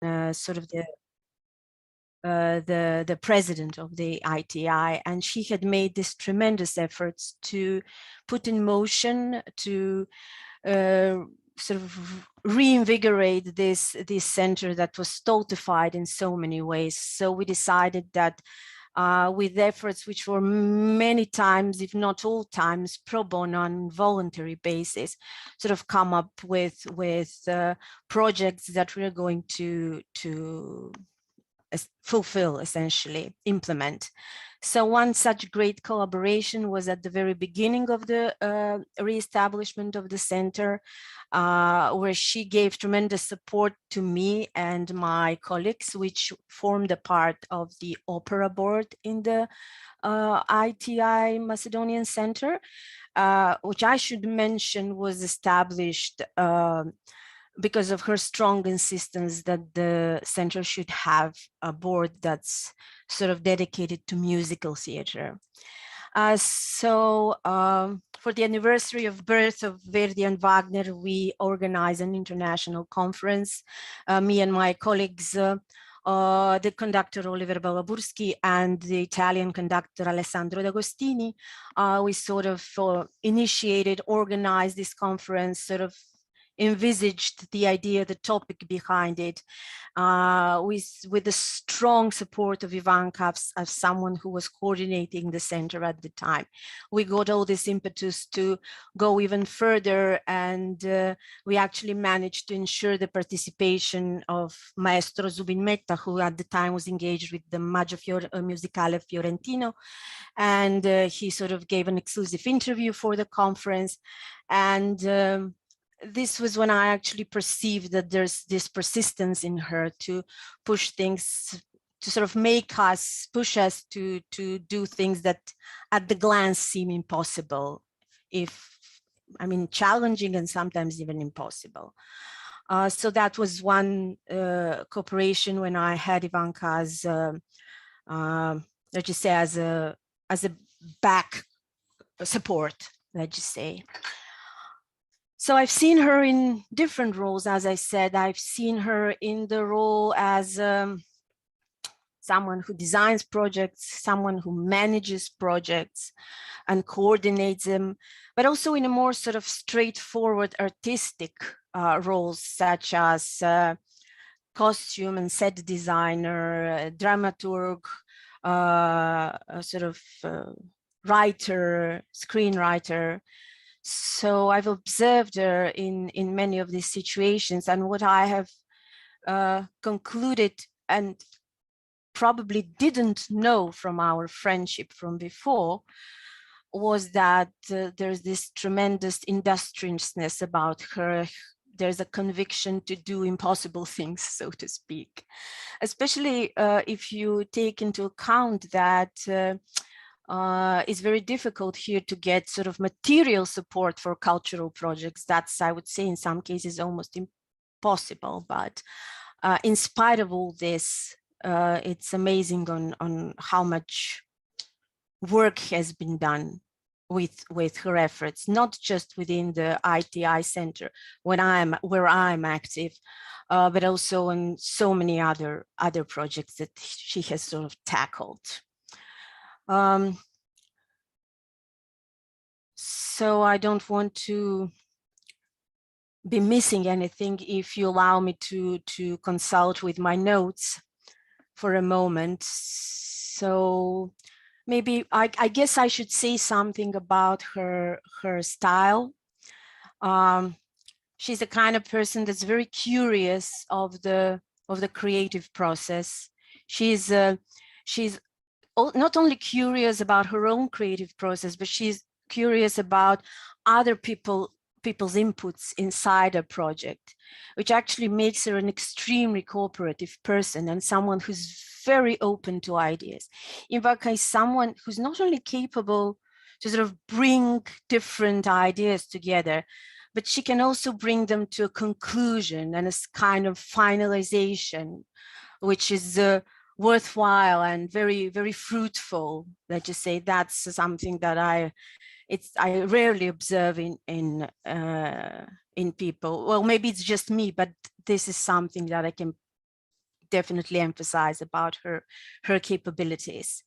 sort of the president of the ITI, and she had made these tremendous efforts to put in motion to sort of reinvigorate this center that was stultified in so many ways. So we decided that with efforts which were many times, if not all times, pro bono on voluntary basis, sort of come up with projects that we're going to fulfill, essentially, implement. So one such great collaboration was at the very beginning of the reestablishment of the center, where she gave tremendous support to me and my colleagues, which formed a part of the opera board in the ITI Macedonian Center, which I should mention was established because of her strong insistence that the center should have a board that's sort of dedicated to musical theater. So for the anniversary of birth of Verdi and Wagner, we organized an international conference. Me and my colleagues, the conductor Oliver Balaburski and the Italian conductor Alessandro D'Agostini, we sort of initiated, organized this conference, sort of envisaged the idea, the topic behind it, with the strong support of Ivanka as someone who was coordinating the center at the time. We got all this impetus to go even further, and we actually managed to ensure the participation of Maestro Zubin Mehta, who at the time was engaged with the Maggio Musicale Fiorentino, and he sort of gave an exclusive interview for the conference. And this was when I actually perceived that there's this persistence in her to push things, to sort of make us, push us to do things that at the glance seem impossible, challenging and sometimes even impossible. So that was one cooperation when I had Ivanka as, let's just say, as a back support, let's just say. So I've seen her in different roles, as I said. I've seen her in the role as someone who designs projects, someone who manages projects and coordinates them, but also in a more sort of straightforward artistic roles, such as costume and set designer, dramaturg, writer, screenwriter. So I've observed her in many of these situations, and what I have concluded, and probably didn't know from our friendship from before, was that there's this tremendous industriousness about her. There's a conviction to do impossible things, so to speak, especially if you take into account that it's very difficult here to get sort of material support for cultural projects. That's, I would say, in some cases almost impossible. But in spite of all this, it's amazing on how much work has been done with her efforts, not just within the ITI Center where I'm active, but also in so many other projects that she has sort of tackled. So I don't want to be missing anything. If you allow me to consult with my notes for a moment. So maybe I guess I should say something about her style. She's the kind of person that's very curious of the creative process. She's not only curious about her own creative process, but she's curious about other people's inputs inside a project, which actually makes her an extremely cooperative person and someone who's very open to ideas. Ivanka is someone who's not only capable to sort of bring different ideas together, but she can also bring them to a conclusion and a kind of finalization, which is worthwhile and very, very fruitful. Let's just say that's something that I rarely observe in people. Well, maybe it's just me, but this is something that I can definitely emphasize about her capabilities.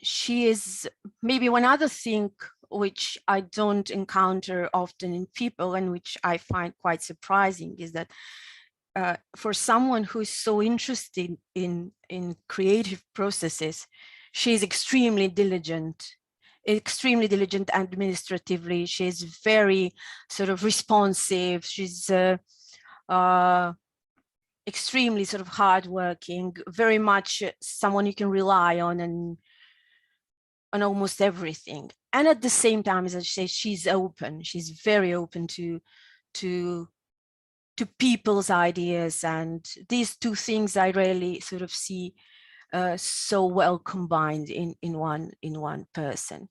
She is maybe one other thing which I don't encounter often in people and which I find quite surprising is that for someone who is so interested in creative processes, she is extremely diligent administratively. She's very sort of responsive. She's extremely sort of hardworking, very much someone you can rely on almost everything. And at the same time, as I say, she's open. She's very open to people's ideas, and these two things I rarely sort of see so well combined in one person.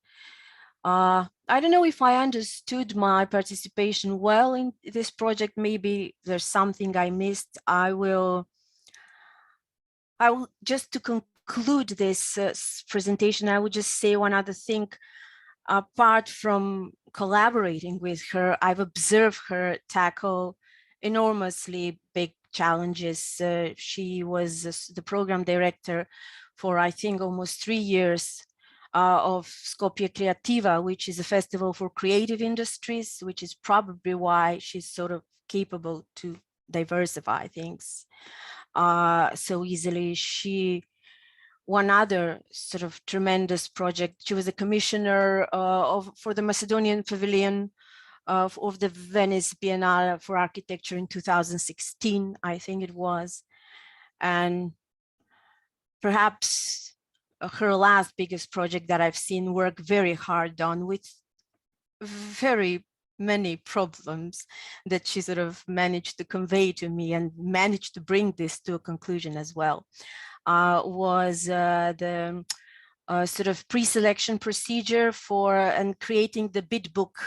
I don't know if I understood my participation well in this project. Maybe there's something I missed. I will just to conclude this presentation, I would just say one other thing. Apart from collaborating with her, I've observed her tackle enormously big challenges. She was the program director for, I think, almost 3 years of 𝗏𝗏 Creativa, which is a festival for creative industries, which is probably why she's sort of capable to diversify things so easily. One other sort of tremendous project, she was a commissioner for the Macedonian Pavilion of the Venice Biennale for Architecture in 2016, I think it was. And perhaps her last biggest project that I've seen work very hard on, with very many problems that she sort of managed to convey to me and managed to bring this to a conclusion as well, was the sort of pre-selection procedure for and creating the bid book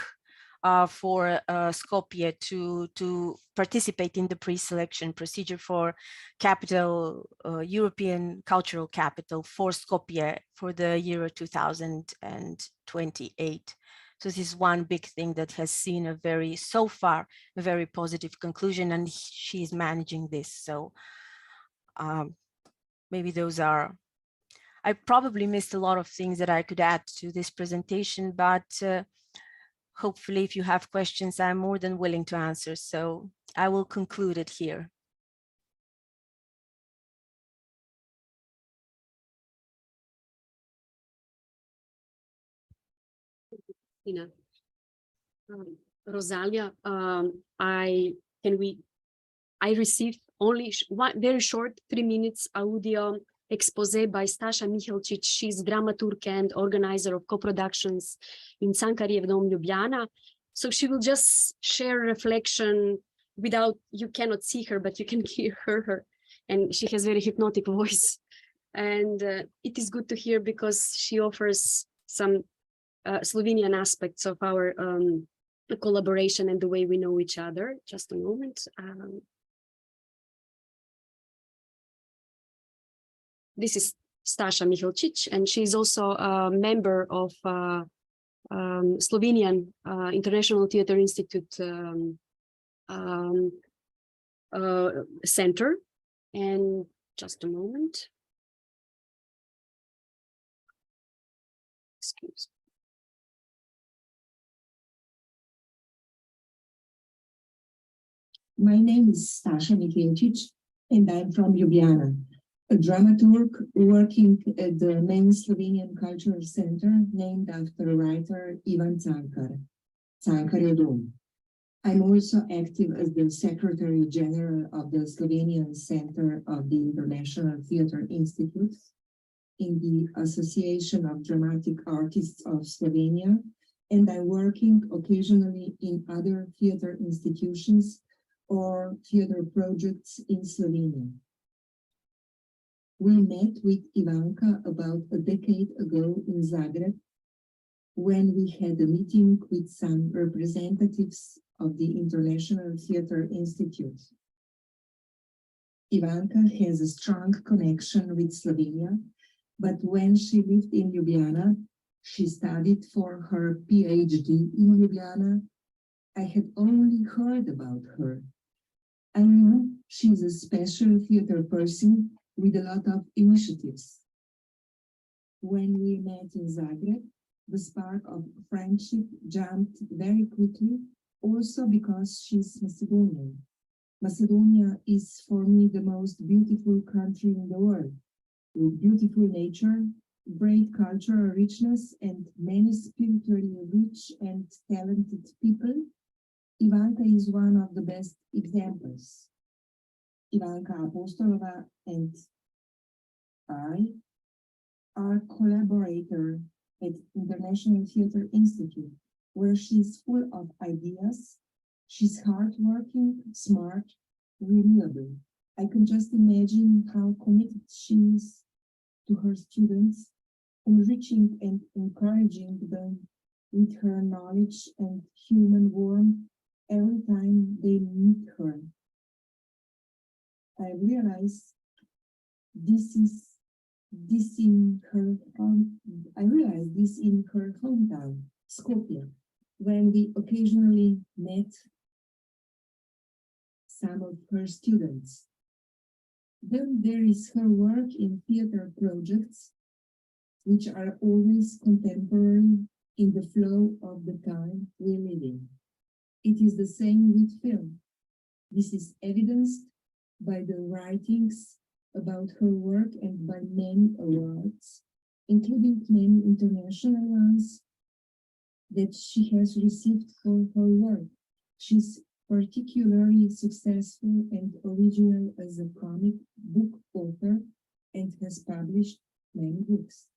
for Skopje to participate in the pre-selection procedure for capital, European cultural capital for Skopje for the year 2028. So this is one big thing that has seen so far a very positive conclusion, and she's managing this. So maybe those are, I probably missed a lot of things that I could add to this presentation, but hopefully if you have questions, I'm more than willing to answer. So I will conclude it here. Rosalia, I received only one very short 3 minutes audio expose by Stasha Mihelčić. She's dramaturg and organizer of co-productions in 𝐜𝐴 Dom Ljubljana. So she will just share reflection without, you cannot see her, but you can hear her. And she has very hypnotic voice. And it is good to hear because she offers some Slovenian aspects of our collaboration and the way we know each other. Just a moment. This is Stasha Mihelčić, and she's also a member of Slovenian International Theatre Institute Center. And just a moment. Excuse me. My name is Stasha Mihelčić, and I'm from Ljubljana, a dramaturg working at the main Slovenian Cultural Center named after writer Ivan 𝗏𝗏 Dom. I'm also active as the Secretary General of the Slovenian Center of the International Theatre Institute in the Association of Dramatic Artists of Slovenia, and I'm working occasionally in other theatre institutions or theatre projects in Slovenia. We met with Ivanka about a decade ago in Zagreb when we had a meeting with some representatives of the International Theatre Institute. Ivanka has a strong connection with Slovenia, but when she lived in Ljubljana, she studied for her PhD in Ljubljana. I had only heard about her, I know she's a special theater person with a lot of initiatives. When we met in Zagreb, the spark of friendship jumped very quickly, also because she's Macedonian. Macedonia is for me the most beautiful country in the world, with beautiful nature, great cultural richness, and many spiritually rich and talented people. Ivanka is one of the best examples. Ivanka Apostolova and I are collaborators at International Theatre Institute, where she's full of ideas. She's hardworking, smart, renewable. I can just imagine how committed she is to her students, enriching and encouraging them with her knowledge and human warmth every time they meet her. I realize this in her hometown, Skopje, when we occasionally met some of her students. Then there is her work in theater projects, which are always contemporary in the flow of the time we live in. It is the same with film. This is evidenced by the writings about her work and by many awards, including many international ones that she has received for her work. She's particularly successful and original as a comic book author and has published many books.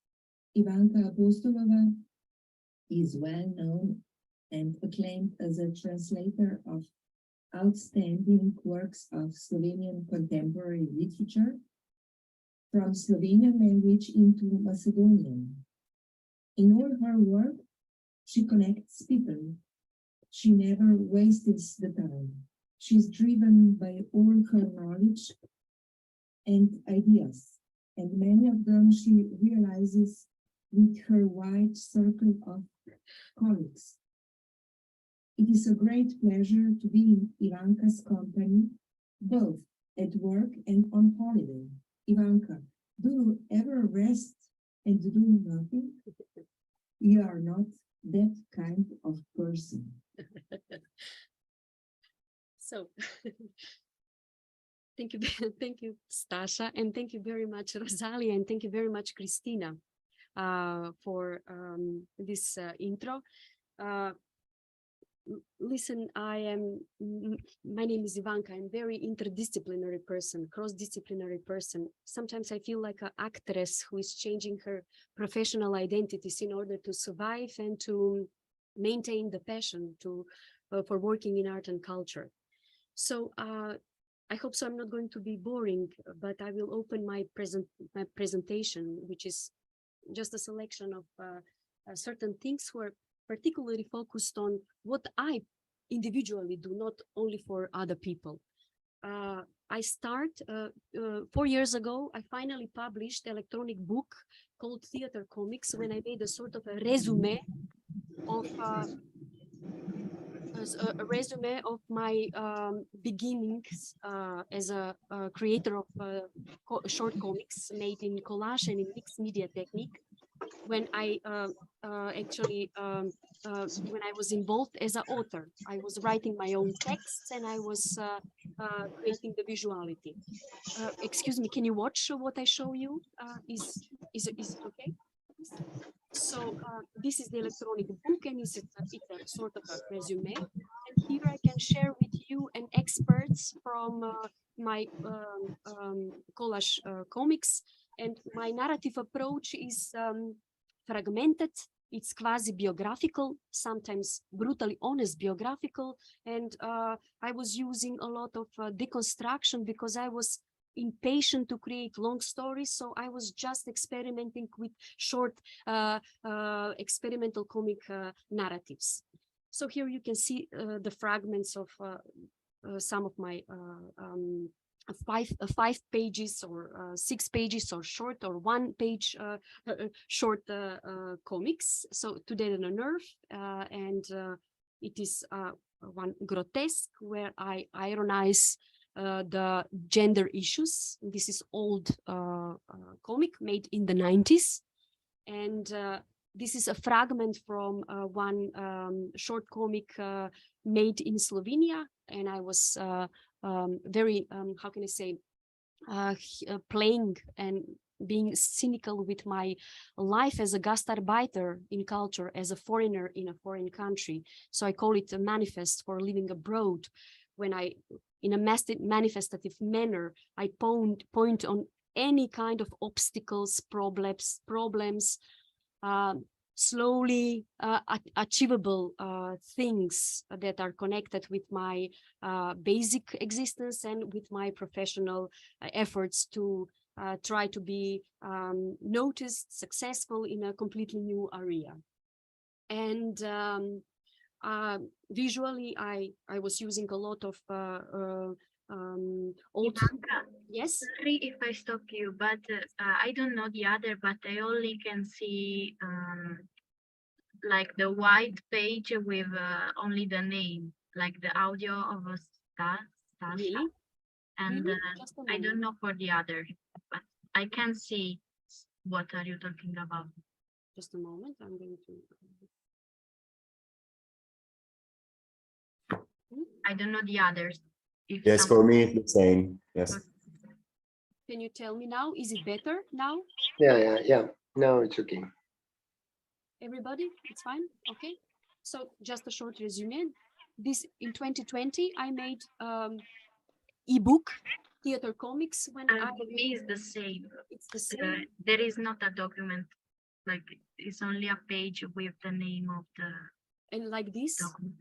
Ivanka Apostolova is well known and acclaimed as a translator of outstanding works of Slovenian contemporary literature from Slovenian language into Macedonian. In all her work, she connects people. She never wastes the time. She's driven by all her knowledge and ideas, and many of them she realizes with her wide circle of colleagues. It is a great pleasure to be in Ivanka's company, both at work and on holiday. Ivanka, do you ever rest and do nothing? You are not that kind of person. So, thank you, Stasha, and thank you very much, Rosalia, and thank you very much, Kristina, for this intro. Listen, my name is Ivanka. I'm a very interdisciplinary person, cross-disciplinary person. Sometimes I feel like an actress who is changing her professional identities in order to survive and to maintain the passion for working in art and culture. So I hope so I'm not going to be boring, but I will open my presentation, which is just a selection of certain things who are particularly focused on what I individually do, not only for other people. I start 4 years ago. I finally published an electronic book called 𝐷𝗫𝗏𝐾𝐿, when I made a sort of a resume of my beginnings as a creator of short comics made in collage and in mixed media technique. When I when I was involved as an author, I was writing my own texts and I was creating the visuality. Excuse me, can you watch what I show you? Is it okay? So this is the electronic book, and it's a sort of a resume. And here I can share with you an experts from my collage comics. And my narrative approach is fragmented. It's quasi-biographical, sometimes brutally honest biographical. And I was using a lot of deconstruction because I was impatient to create long stories. So I was just experimenting with short experimental comic narratives. So here you can see the fragments of some of my 5 pages or 6 pages or short or 1 page short comics. So Today on a Nerve, and it is one grotesque where I ironize the gender issues. This is old comic made in the 90s. And this is a fragment from one short comic made in Slovenia. And I was very, how can I say, playing and being cynical with my life as a gastarbeiter in culture, as a foreigner in a foreign country. So I call it a manifest for living abroad. When I, in a manifestative manner, I point on any kind of obstacles, problems, slowly achievable things that are connected with my basic existence and with my professional efforts to try to be noticed, successful in a completely new area. And visually, I was using a lot of old. Ivanka, Yes. sorry if I stop you, but I don't know the other, but I only can see like the white page with only the name, like the audio of a Stasha. Really? And Really? I don't know for the other, but I can see what are you talking about. Just a moment, I'm going to. I don't know the others. If Yes, for me, it's the same. Yes. Can you tell me now? Is it better now? Yeah. Now it's okay. Everybody, it's fine? Okay. So just a short resume. This in 2020, I made ebook theater comics when for me it's the same. It's the same. There is not a document, like it's only a page with the name of the And like this, document.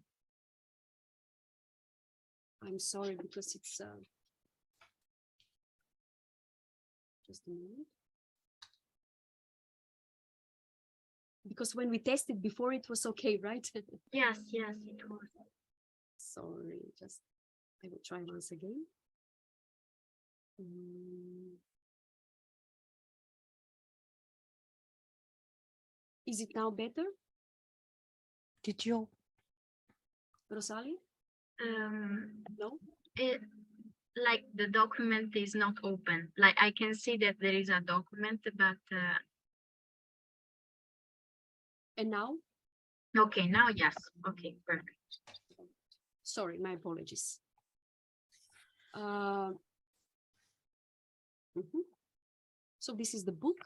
I'm sorry because it's just a minute. Because when we tested before, it was okay, right? Yes, it was. Sorry, I will try once again. Is it now better, Did you? Rosalie? No? Like the document is not open. Like I can see that there is a document, but And now? okay, now yes. Okay, perfect. Sorry, my apologies. So this is the book,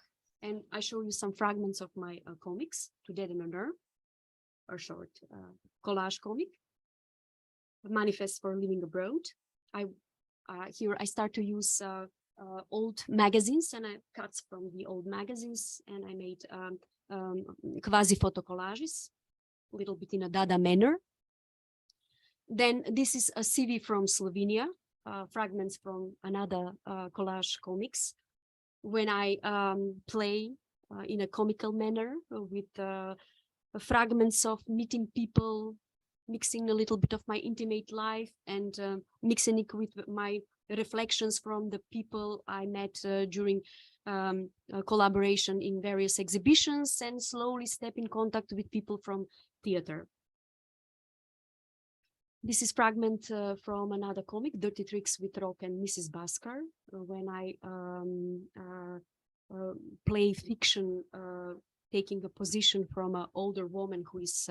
and I show you some fragments of my comics, 𝗓𝗏𝗓𝗓, a short collage comic, a manifest for living abroad. Here I start to use old magazines, and I cuts from the old magazines, and I made quasi-photo collages, a little bit in a Dada manner. Then this is a CV from Slovenia, fragments from another collage comics, when I play in a comical manner with fragments of meeting people, mixing a little bit of my intimate life and mixing it with my reflections from the people I met during collaboration in various exhibitions, and slowly step in contact with people from theater. This is fragment from another comic, Dirty Tricks with Rock and Mrs. Baskar, when I play fiction, taking a position from an older woman who is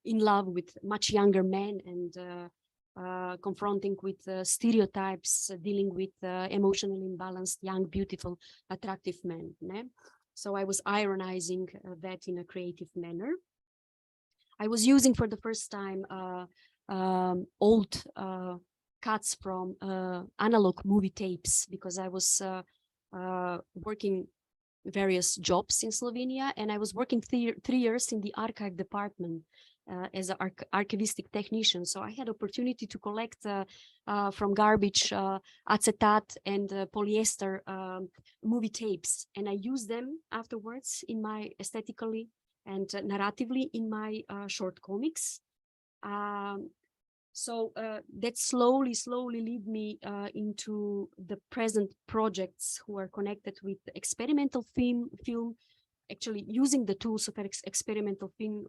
in love with much younger men and confronting with stereotypes, dealing with emotionally imbalanced, young, beautiful, attractive men. So I was ironizing that in a creative manner. I was using for the first time old cuts from analog movie tapes, because I was working various jobs in Slovenia, and I was working 3 years in the archive department as an archivistic technician. So I had opportunity to collect from garbage acetate and polyester movie tapes, and I used them afterwards in my aesthetically and narratively in my short comics. So that slowly lead me into the present projects who are connected with experimental film, actually using the tools of experimental film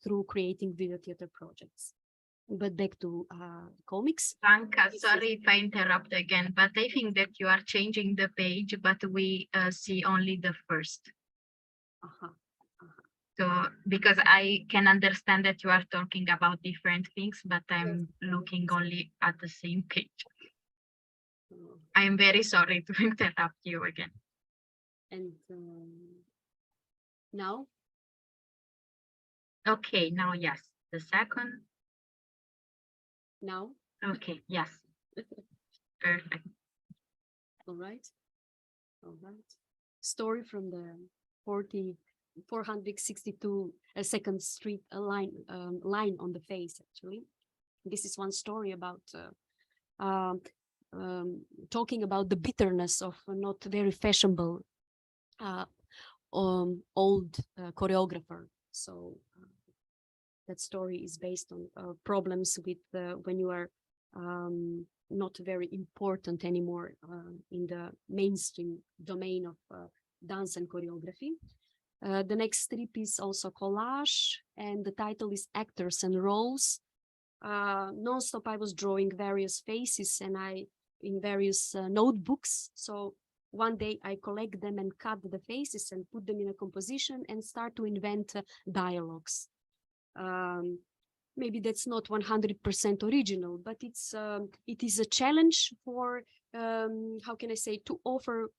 through creating video theater projects. But back to comics. Ivanka, sorry if I interrupt again, but I think that you are changing the page, but we see only the first. So, because I can understand that you are talking about different things, but I'm looking only at the same page. I am very sorry to interrupt you again. And now? Okay, now yes. The second. Now? Okay, yes. Perfect. All right. All right. Story from the 462 2nd Street line on the face, actually. This is one story about talking about the bitterness of a not very fashionable old choreographer. So that story is based on problems with when you are not very important anymore in the mainstream domain of dance and choreography. The next strip is also collage, and the title is Actors and Roles. Non-stop I was drawing various faces and in various notebooks. So one day I collect them and cut the faces and put them in a composition and start to invent dialogues. Maybe that's not 100% original, but it is a challenge for, how can I say, to offer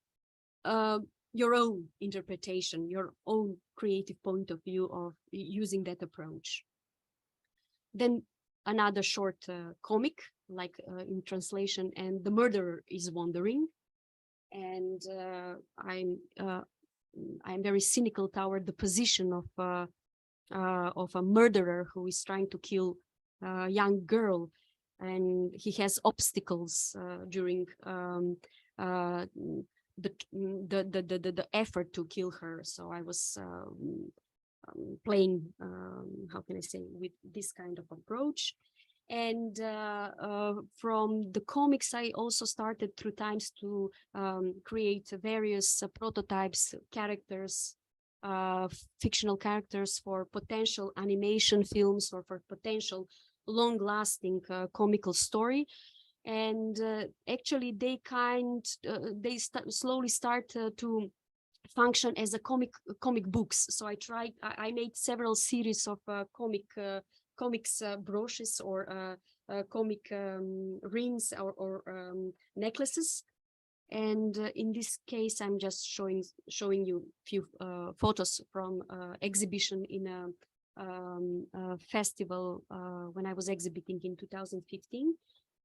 your own interpretation, your own creative point of view of using that approach. Then another short comic, like in translation, and the murderer is wandering. And I'm very cynical toward the position of a murderer who is trying to kill a young girl, and he has obstacles during the effort to kill her. So I was playing, how can I say, with this kind of approach. And from the comics, I also started through times to create various prototypes, characters, fictional characters for potential animation films or for potential long-lasting comical story. And actually they slowly start to function as a comic books. So I made several series of comics brooches or comic rings or necklaces. And in this case, I'm just showing you a few photos from exhibition in a festival when I was exhibiting in 2015.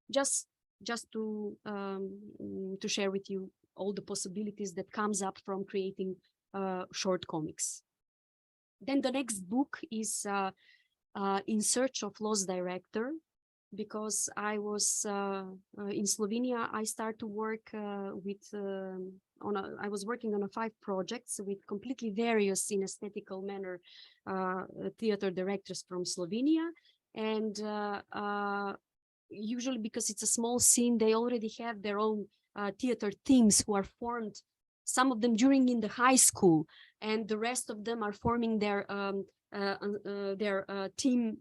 Just to share with you all the possibilities that comes up from creating short comics. Then the next book is In Search of Lost Director, because I was in Slovenia. I started to work I was working on 5 projects with completely various in aesthetical manner theater directors from Slovenia, and usually because it's a small scene, they already have their own theater teams who are formed, some of them in the high school, and the rest of them are forming their team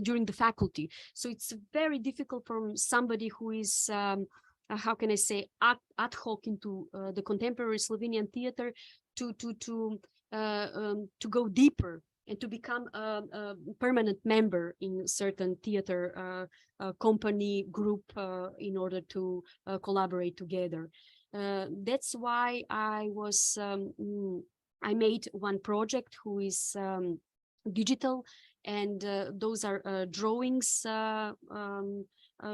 during the faculty. So it's very difficult for somebody who is how can I say, ad hoc into the contemporary Slovenian theater to go deeper and to become a permanent member in certain theater company group in order to collaborate together. That's why I made one project who is digital, and those are drawings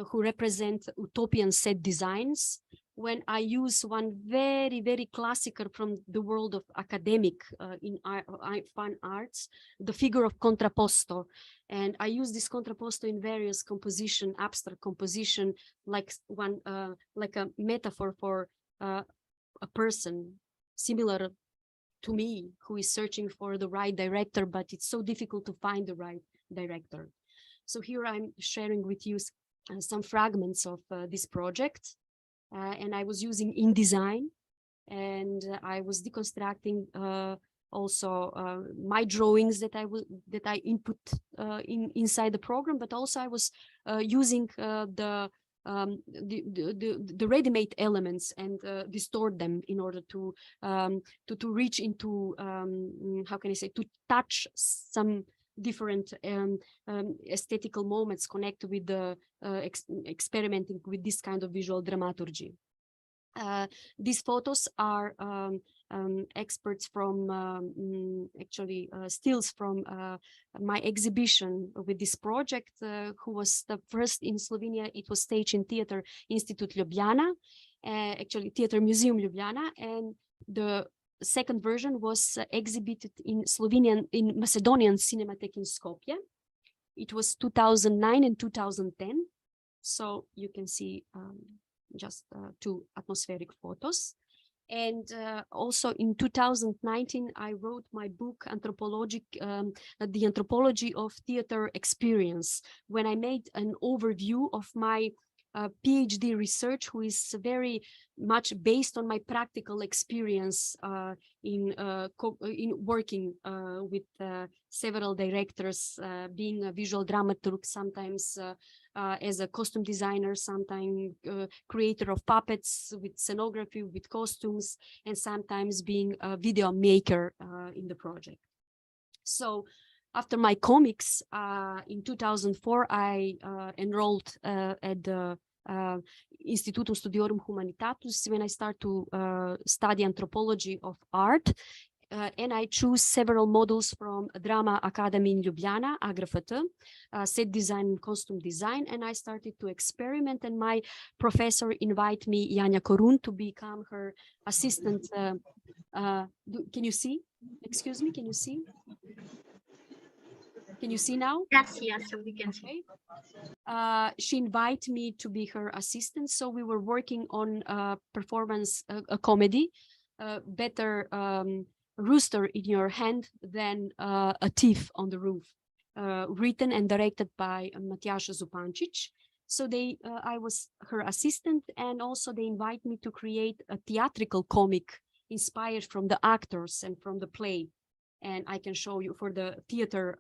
who represent utopian set designs. When I use one very, very classical from the world of academic in fine arts, the figure of contrapposto. And I use this contrapposto in various composition, abstract composition, like a metaphor for a person similar to me who is searching for the right director, but it's so difficult to find the right director. So here I'm sharing with you some fragments of this project. And I was using InDesign, and I was deconstructing also my drawings that I input inside the program, but also I was using the ready-made elements and distort them in order to reach into how can I say, to touch some different aesthetical moments connected with the experimenting with this kind of visual dramaturgy. These photos are experts from actually stills from my exhibition with this project, who was the first in Slovenia. It was staged in Theatre Institute Ljubljana, actually Theatre Museum Ljubljana, and the second version was exhibited in Macedonian Cinematheque in Skopje. It was 2009 and 2010, so you can see just two atmospheric photos. And also in 2019, I wrote my book, The Anthropology of Theater Experience, when I made an overview of my PhD research, who is very much based on my practical experience in working with several directors, being a visual dramaturg, sometimes as a costume designer, sometimes creator of puppets with scenography, with costumes, and sometimes being a video maker in the project. So after my comics, in 2004, I enrolled at the Institutum Studiorum Humanitatis when I start to study anthropology of art. And I choose several models from Drama Academy in Ljubljana, AGRFT, set design and costume design, and I started to experiment, and my professor invited me, Janja Korun, to become her assistant. Can you see? Excuse me, can you see? Can you see now? Yes, yes, so we can see. She invited me to be her assistant, so we were working on performance, a comedy, better rooster in your hand than a thief on the roof, written and directed by 𝐜𝐴𝐻 Zupančić. So I was her assistant, and also they invited me to create a theatrical comic inspired from the actors and from the play. And I can show you for the theater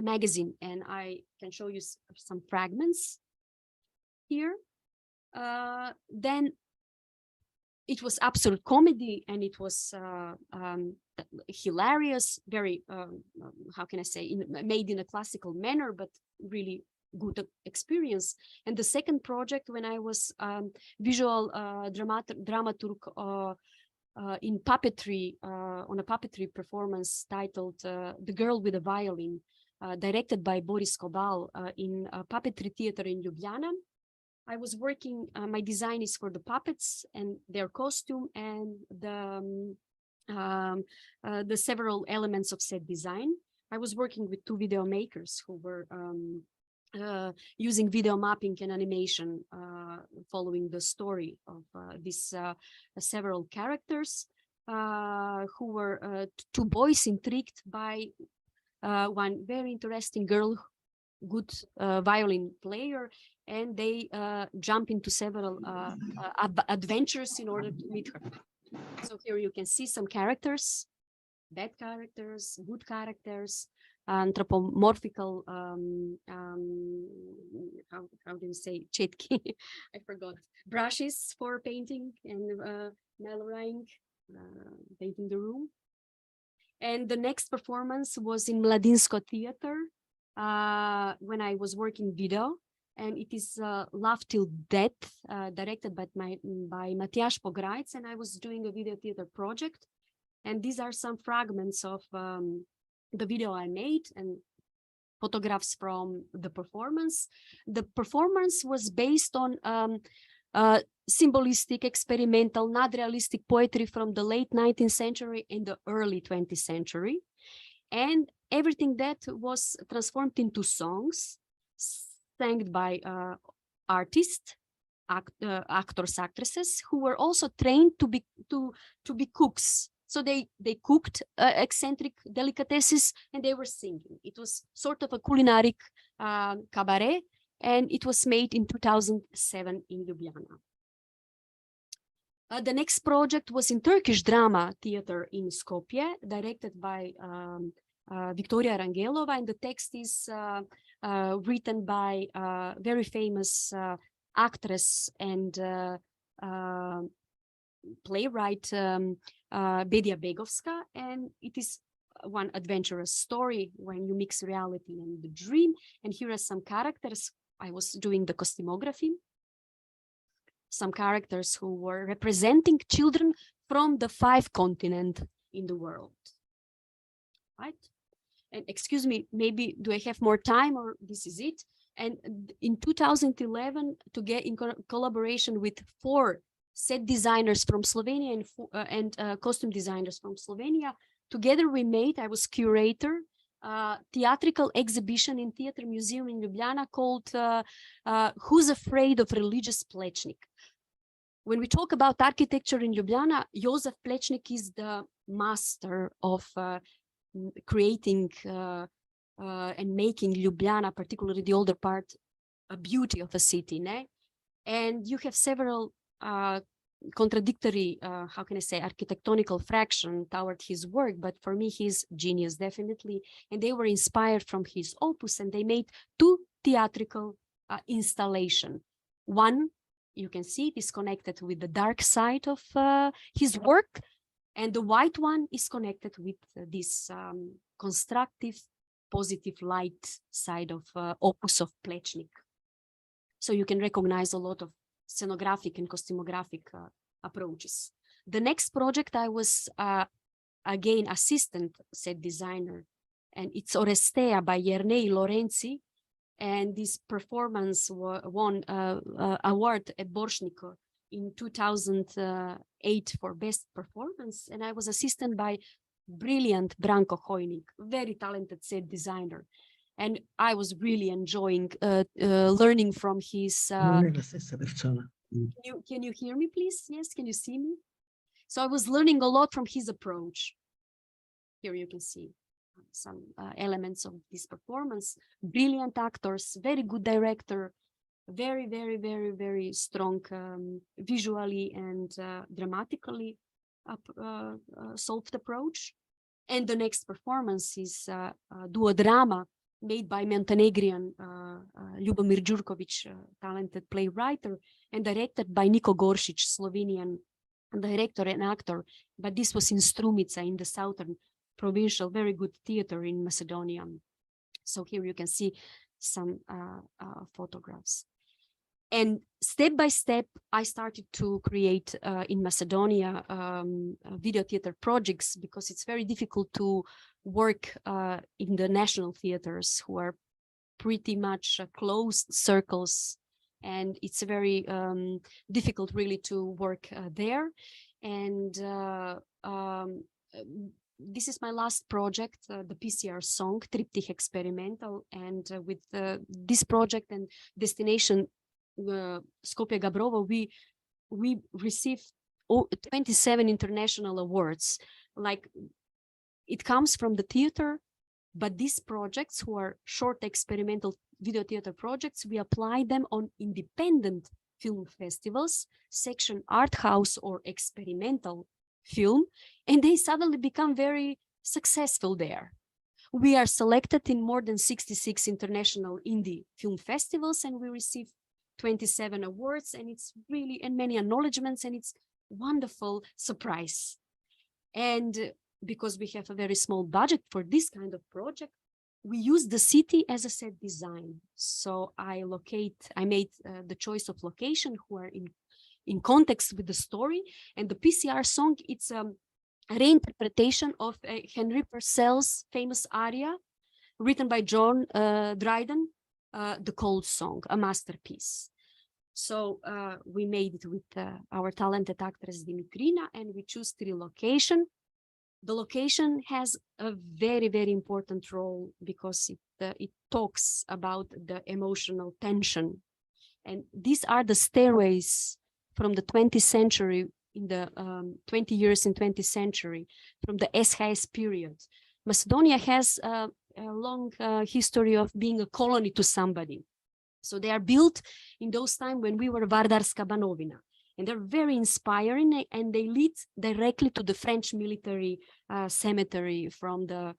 magazine, and I can show you some fragments here. Then it was absolute comedy, and it was hilarious, very, how can I say, made in a classical manner, but really good experience. And the second project, when I was visual dramaturg in puppetry, on a puppetry performance titled The Girl with a Violin, directed by Boris Kobal in a puppetry theater in Ljubljana. I was working, my design is for the puppets and their costume and the several elements of set design. I was working with two video makers who were using video mapping and animation, following the story of these several characters, who were two boys intrigued by one very interesting girl, good violin player, and they jump into several adventures in order to meet her. So here you can see some characters, bad characters, good characters, anthropomorphical, how do you say, chetki? I forgot. Brushes for painting and coloring, painting the room. And the next performance was in Mladinsko Theater when I was working video, and it is Love Till Death, directed by Matjaž Pograjc, and I was doing a video theater project. And these are some fragments of the video I made and photographs from the performance. The performance was based on symbolistic, experimental, not realistic poetry from the late 19th century and the early 20th century. And everything that was transformed into songs sang by artists, actors, actresses, who were also trained to be cooks. So they cooked eccentric delicatesses and they were singing. It was sort of a culinary cabaret, and it was made in 2007 in Ljubljana. The next project was in Turkish drama theater in Skopje, directed by Viktoria Rangelova, and the text is written by very famous actress and playwright Bedia Begovska, and it is one adventurous story when you mix reality and the dream. And here are some characters. I was doing the costumography. Some characters who were representing children from the 5 continents in the world. Right? And excuse me, maybe do I have more time or this is it? And in 2011, to get in collaboration with 4 set designers from Slovenia and costume designers from Slovenia, together we made, I was curator, theatrical exhibition in Theater Museum in Ljubljana called Who's Afraid of Religious Plečnik? When we talk about architecture in Ljubljana, 𝐜𝐴 Plečnik is the master of creating and making Ljubljana, particularly the older part, a beauty of a city. Ne? And you have several contradictory, how can I say, architectonical fraction toward his work, but for me, he's genius, definitely. And they were inspired from his opus, and they made 2 theatrical installation. One, you can see it is connected with the dark side of his work, and the white one is connected with this constructive, positive light side of opus of Plečnik. So you can recognize a lot of scenographic and costumographic approaches. The next project, I was again assistant set designer, and it's Orestea by Jernei Lorenzi, and this performance won award at Borštniko in 2008 for best performance, and I was assisted by brilliant Branko Hojnik, very talented set designer. And I was really enjoying learning from his... Can you hear me, please? Yes, can you see me? So I was learning a lot from his approach. Here you can see some elements of this performance. Brilliant actors, very good director, very, very, very, very strong visually and dramatically solved approach. And the next performance is duo drama made by Montenegrin Ljubomir Đurković, talented playwright, and directed by Niko Goršić, Slovenian director and actor. But this was in Strumica in the southern provincial, very good theater in Macedonia. So here you can see some photographs. And step by step, I started to create in Macedonia video theater projects, because it's very difficult to work in the national theaters, who are pretty much closed circles, and it's very difficult really to work there. And this is my last project, the PCR song, 𝗘𝗦𝗃 Experimental, and with this project and destination Skopje Gabrovo, we received 27 international awards. Like, it comes from the theater, but these projects, who are short experimental video theater projects, we apply them on independent film festivals, section art house or experimental film, and they suddenly become very successful there. We are selected in more than 66 international indie film festivals, and we receive 27 awards, and it's really, and many acknowledgements, and it's wonderful surprise. And because we have a very small budget for this kind of project, we use the city as a set design. So I made the choice of location who are in context with the story, and the PCR song, it's a reinterpretation of Henry Purcell's famous aria written by John Dryden, The Cold Song, a masterpiece. So we made it with our talented actress Dimitrina, and we choose 3 locations. The location has a very, very important role, because it talks about the emotional tension. And these are the stairways from the 20th century, in the 20 years in 20th century, from the SHS period. Macedonia has a long history of being a colony to somebody. So they are built in those times when we were Vardarska Banovina. And they're very inspiring, and they lead directly to the French military cemetery from the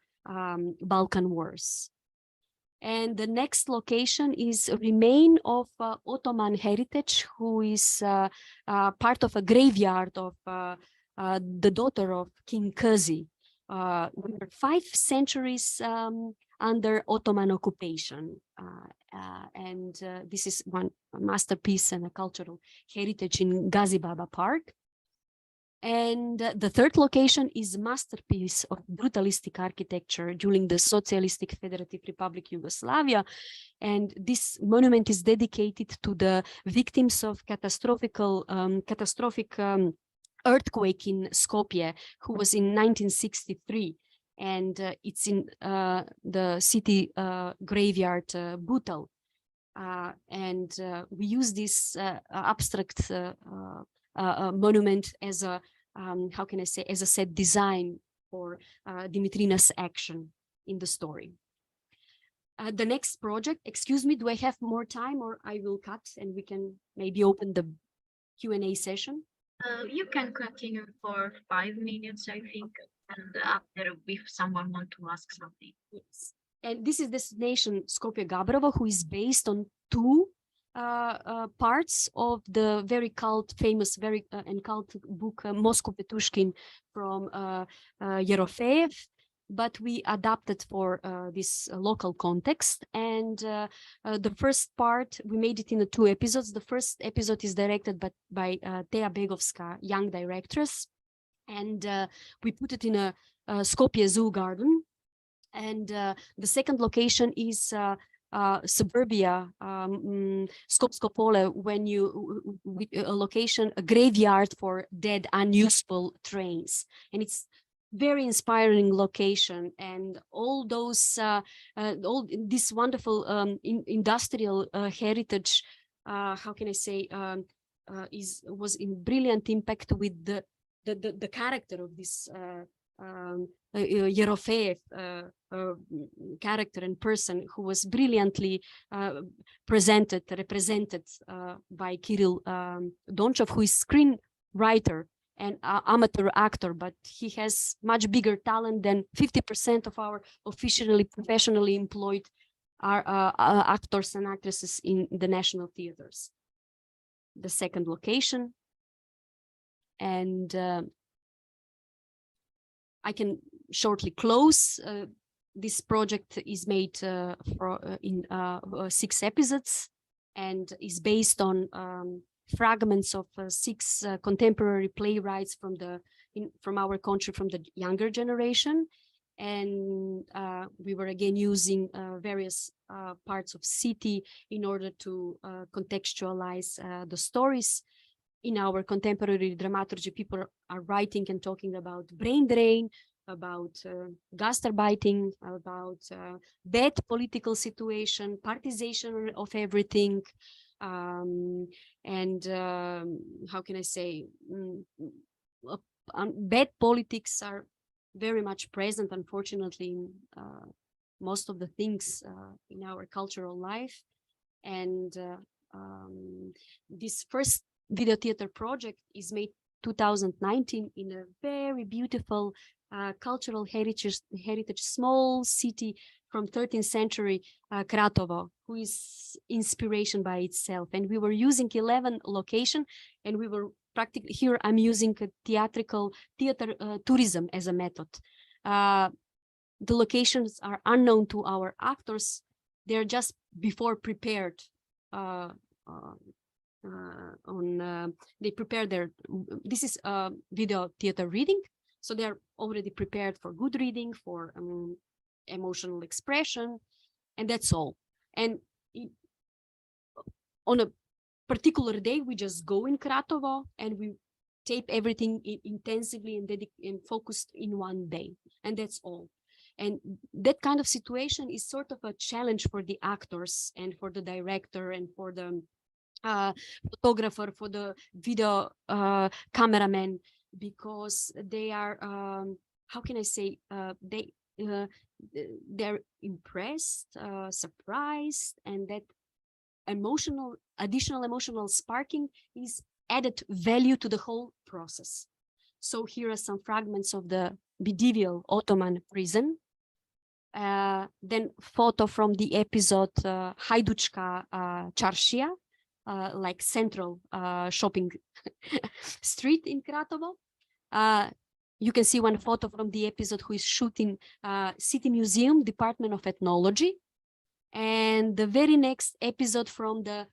Balkan Wars. And the next location is a remain of Ottoman heritage, who is part of a graveyard of the daughter of King 𝐜𝐾𝐳𝐬. We were 5 centuries under Ottoman occupation. And this is one masterpiece and a cultural heritage in Gazibaba Park. And the third location is masterpiece of brutalistic architecture during the Socialistic Federative Republic Yugoslavia. And this monument is dedicated to the victims of catastrophic earthquake in Skopje, who was in 1963. And it's in the city graveyard Butal. And we use this abstract monument as a how can I say, as a set design for Dimitrina's action in the story. The next project, excuse me, do I have more time, or I will cut and we can maybe open the Q&A session? You can continue for 5 minutes, I think, and after if someone wants to ask something. Yes. And this is destination Skopje Gabrovo, who is based on 2 parts of the very famous and cult book Moscow Petushkin from Yerofeev, but we adapted for this local context. And the first part, we made it in 2 episodes. The first episode is directed by Teja Begovska, young directress, and we put it in a Skopje Zoo garden. And the second location is suburbia, Skopsko Pole, when a graveyard for dead, unuseful trains. And it's very inspiring location, and all those all this wonderful industrial heritage, how can I say, was in brilliant impact with the character of this Yerofeev character and person, who was brilliantly represented by Kirill Donchev, who is screenwriter and amateur actor, but he has much bigger talent than 50% of our officially professionally employed actors and actresses in the national theaters. The second location, and I can shortly close. This project is made in 6 episodes and is based on fragments of 6 contemporary playwrights from our country, from the younger generation. And we were again using various parts of city in order to contextualize the stories. In our contemporary dramaturgy, people are writing and talking about brain drain, about gastarbeiterung, about bad political situation, partization of everything, and how can I say, bad politics are very much present, unfortunately, in most of the things in our cultural life. And this first video theater project is made 2019 in a very beautiful cultural heritage small city from 13th century, Kratovo, who is inspiration by itself. And we were using 11 locations, and we were practically, here I'm using a theater tourism as a method. The locations are unknown to our actors. They're just before prepared they prepare their, this is video theater reading, so they're already prepared for good reading, for emotional expression, and that's all. And on a particular day, we just go in Kratovo and we tape everything intensively and focused in one day, and that's all. And that kind of situation is sort of a challenge for the actors and for the director and for the photographer, for the video cameraman, because they are how can I say, they're impressed, surprised, and that additional emotional sparking is added value to the whole process. So here are some fragments of the medieval Ottoman prison. Then photo from the episode 𝗏𝗏 𝗏𝗘𝗟, like central shopping street in Kratovo. You can see one photo from the episode who is shooting City Museum, Department of Ethnology. And the very next episode from the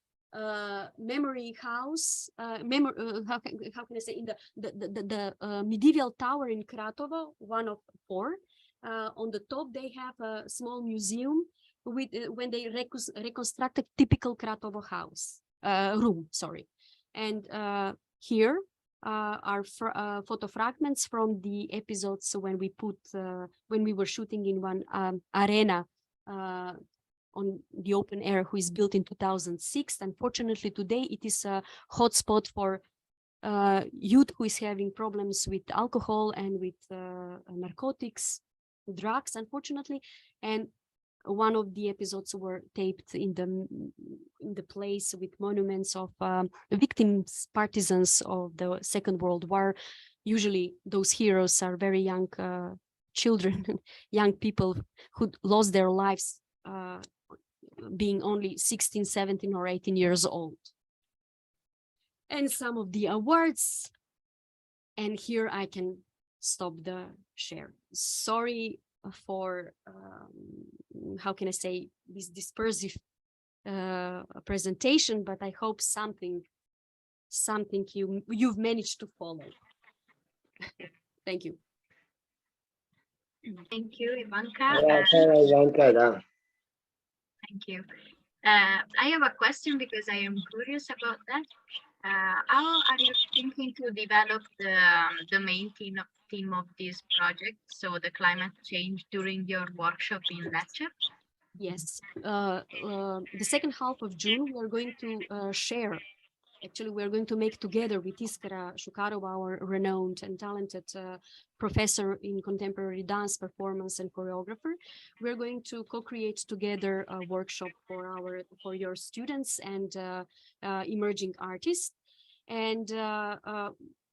memory house, how can I say, in the medieval tower in Kratovo, one of 4. On the top, they have a small museum with when they reconstructed typical Kratovo house room. Sorry, and here are photo fragments from the episodes when we were shooting in one arena on the open air, who is built in 2006. Unfortunately, today it is a hotspot for youth who is having problems with alcohol and with narcotics, drugs, unfortunately. And one of the episodes were taped in the place with monuments of victims, partisans of the Second World War. Usually those heroes are very young children, young people who lost their lives being only 16, 17 or 18 years old. And some of the awards, and here I can stop the share. Sorry for how can I say, this dispersive presentation, but I hope something you've managed to follow. Thank you. Thank you, Ivanka. Thank you. I have a question because I am curious about that. How are you thinking to develop the main theme of this project, so the climate change, during your workshop in Lecce? Yes, the second half of June, we're going to share. Actually, we're going to make together with 𝗏𝗏 𝗏𝗏, our renowned and talented professor in contemporary dance, performance, and choreographer. We're going to co-create together a workshop for your students and emerging artists. And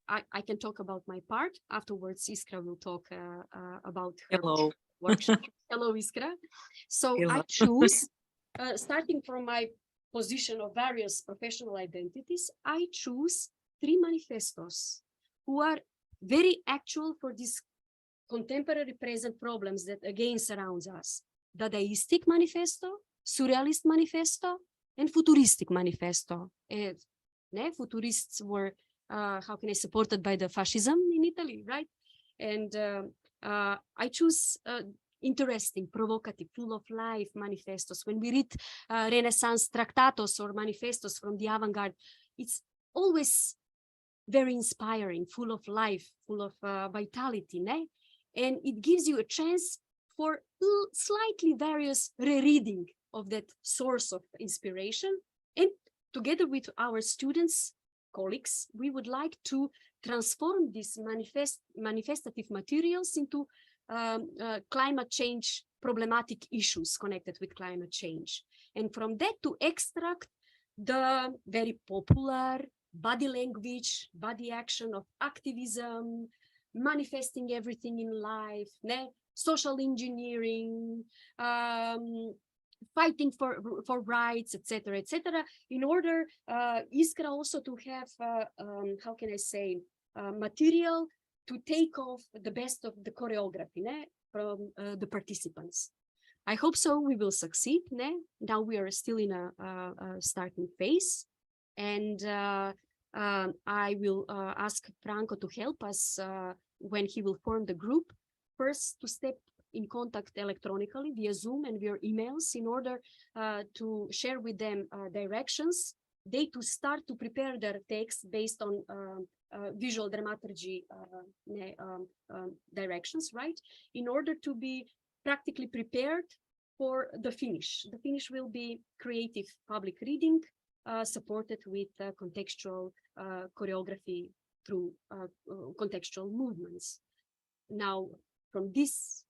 I can talk about my part. Afterwards, 𝗏𝗏 will talk about her workshop. Hello, 𝗏𝗏. So hello. I choose, starting from my position of various professional identities, I choose 3 manifestos who are very actual for these contemporary present problems that again surrounds us. Dadaistic manifesto, surrealist manifesto, and futuristic manifesto. Futurists were, how can I, supported by the fascism in Italy, right? And I choose interesting, provocative, full of life manifestos. When we read Renaissance tractatos or manifestos from the avant-garde, it's always very inspiring, full of life, full of vitality, né? And it gives you a chance for slightly various rereading of that source of inspiration. And together with our students, colleagues, we would like to transform these manifestative materials into climate change problematic issues connected with climate change. And from that to extract the very popular body language, body action of activism, manifesting everything in life, social engineering, fighting for rights, etc., in order 𝗏𝗏 also to have, how can I say, material to take off the best of the choreography from the participants. I hope so. We will succeed. Now we are still in a starting phase, and I will ask Franco to help us when he will form the group. First, to step in contact electronically via Zoom and via emails in order to share with them directions. They to start to prepare their text based on visual dramaturgy directions, right? In order to be practically prepared for the finish. The finish will be creative public reading, supported with contextual choreography through contextual movements. Now, from this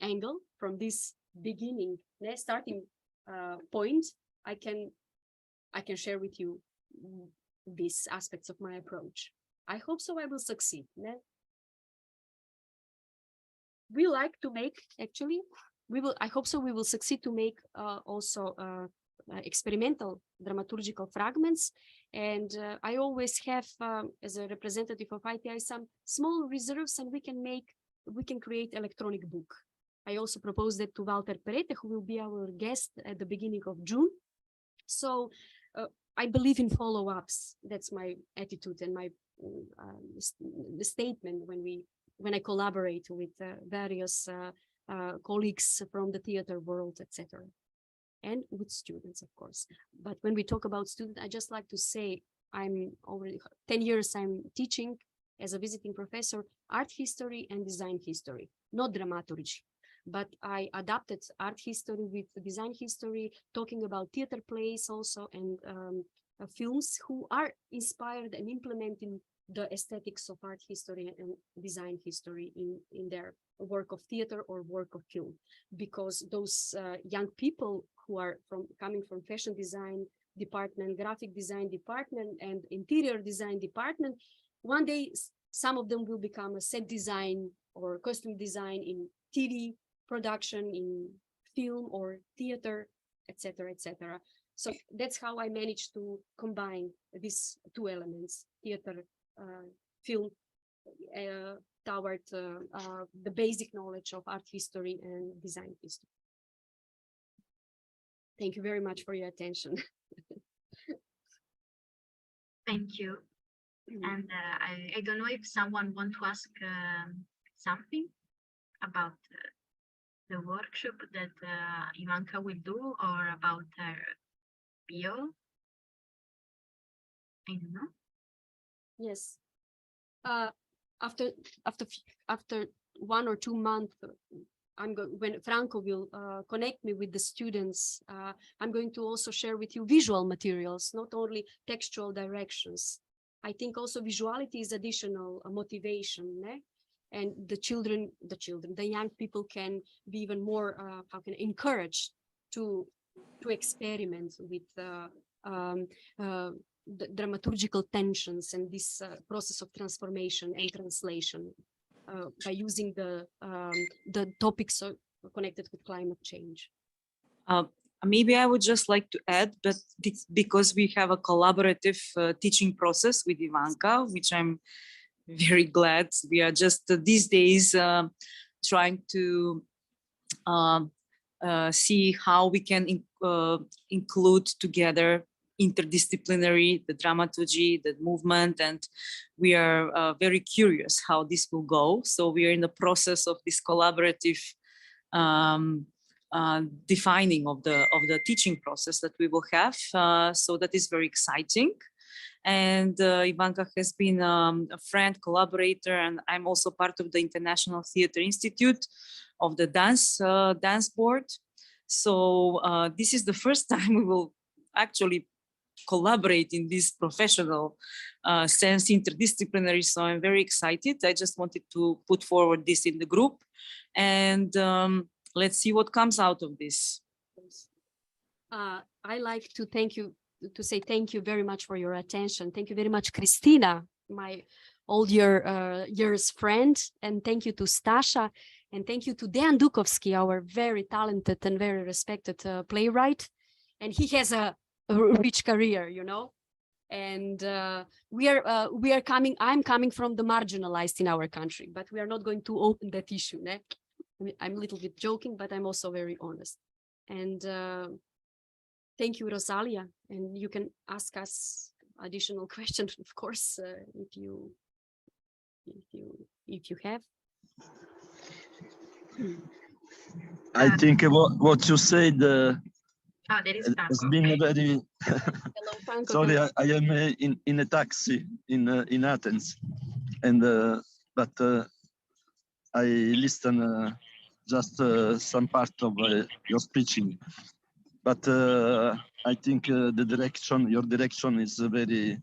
angle, from this beginning, starting point, I can share with you these aspects of my approach. I hope so I will succeed. Ne? We like to make, actually, I hope so we will succeed to make also experimental dramaturgical fragments. And I always have, as a representative of ITI, some small reserves, and we can create electronic book. I also proposed that to 𝗓𝗘𝗕𝗕𝗓, who will be our guest at the beginning of June. So I believe in follow-ups. That's my attitude and my the statement when I collaborate with various colleagues from the theater world, etc., and with students, of course. But when we talk about students, I just like to say I'm already 10 years I'm teaching as a visiting professor art history and design history, not dramaturgy. But I adapted art history with design history, talking about theater plays also, and films who are inspired and implementing the aesthetics of art history and design history in their work of theater or work of film. Because those young people who are coming from fashion design department, graphic design department, and interior design department, one day some of them will become a set design or costume design in TV production, in film or theater, etc., etc. So that's how I managed to combine these two elements, theater, film, toward the basic knowledge of art history and design history. Thank you very much for your attention. Thank you. And I don't know if someone wants to ask something about the workshop that Ivanka will do, or about her bio. I don't know. Yes. After 1 or 2 months, when Franco will connect me with the students, I'm going to also share with you visual materials, not only textual directions. I think also visuality is additional motivation, and the young people can be even more encouraged to experiment with the dramaturgical tensions and this process of transformation and translation by using the topics connected with climate change. Maybe I would just like to add that because we have a collaborative teaching process with Ivanka, which I'm very glad. We are just these days trying to see how we can include together interdisciplinary, the dramaturgy, the movement, and we are very curious how this will go. So we are in the process of this collaborative defining of the teaching process that we will have. So that is very exciting. And Ivanka has been a friend, collaborator, and I'm also part of the International Theatre Institute of the dance board. So this is the first time we will actually collaborate in this professional sense, interdisciplinary. So I'm very excited. I just wanted to put forward this in the group, and let's see what comes out of this. I like to say thank you very much for your attention. Thank you very much, Kristina, my old years friend, and thank you to Stasha, and thank you to Dejan Dukovski, our very talented and very respected playwright. And he has a rich career, you know. And I'm coming from the marginalized in our country, but we are not going to open that issue. I mean, I'm a little bit joking, but I'm also very honest. And thank you, Rosalia. And you can ask us additional questions, of course, if you have. I think what you said has been very. Hello, Franco. Sorry, I am in a taxi in Athens, and but I listen just some part of your speaking. But I think your direction is very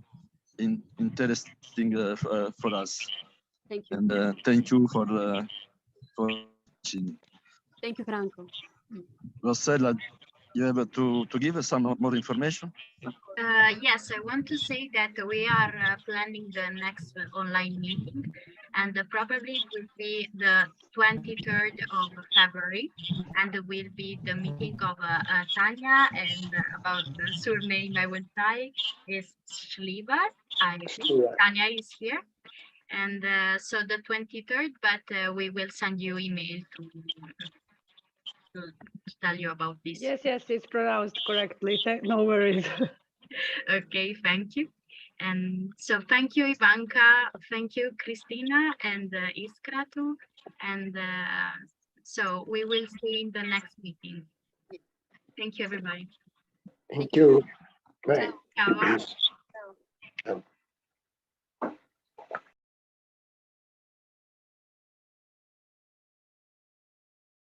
interesting for us. Thank you. And thank you for teaching. Thank you, Franco. Rosella, You have to give us some more information? Yes, I want to say that we are planning the next online meeting, and probably it will be the 23rd of February, and will be the meeting of Tanya, and about the surname I will try is Schliebert. I think Tanya is here. And so the 23rd, but we will send you email to tell you about this. Yes, it's pronounced correctly. No worries. Okay, thank you. And so thank you, Ivanka. Thank you, Kristina and Iskra too. And so we will see you in the next meeting. Thank you, everybody. Thank you. Bye. Ciao. Ciao.